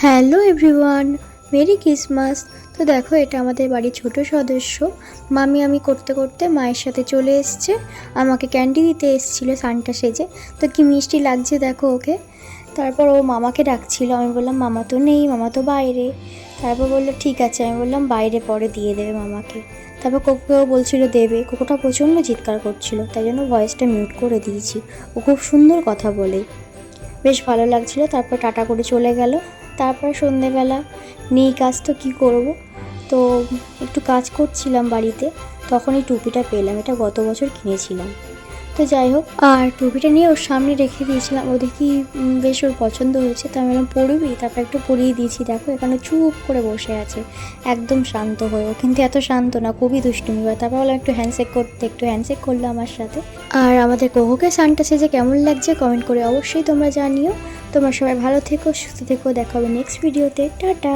Hello everyone, merry Christmas. তো দেখো, এটা আমাদের বাড়ির ছোট সদস্য মামি। আমি করতে করতে মায়ের সাথে চলে এসছে, আমাকে ক্যান্ডি দিতে এসেছিলো সান্টা সেজে। তো কি মিষ্টি লাগছে দেখো ওকে। তারপর ও মামাকে ডাকছিল, আমি বললাম মামা তো নেই, মামা তো বাইরে। তারপর বললো ঠিক আছে, আমি বললাম বাইরে পরে দিয়ে দেবে মামাকে। তারপর কোকোকেও বলছিল দেবে, কোকোটা প্রচণ্ড চিৎকার করছিল, তাই জন্য ভয়েসটা মিউট করে দিয়েছি। ও খুব সুন্দর কথা বলে, বেশ ভালো লাগছিলো। তারপর টাটা করে চলে গেল। তারপর সন্ধেবেলা নেই কাজ, তো কী করব, তো একটু কাজ করছিলাম বাড়িতে, তখন এই টুপিটা পেলাম। এটা গত বছর কিনেছিলাম। তো যাই হোক, আর টুপিটা নিয়ে ওর সামনে রেখে দিয়েছিলাম। ও দেখি বেশ ওর পছন্দ হয়েছে, তো আমি বললাম পরবি। তারপর একটু পরিয়ে দিয়েছি। দেখো এখানে চুপ করে বসে আছে, একদম শান্ত হয়ে। ও কিন্তু এত শান্ত না, খুবই দুষ্টুমি হয়। তারপর বললাম একটু হ্যান্ডশেক করতে, একটু হ্যান্ডশেক করলো আমার সাথে। আর আমাদের কোকোকে সান্টা সেজে কেমন লাগছে কমেন্ট করে অবশ্যই তোমরা জানিও। তোমরা সবাই ভালো থেকো, সুস্থ থেকো। দেখা হবে নেক্সট ভিডিওতে। টাটা।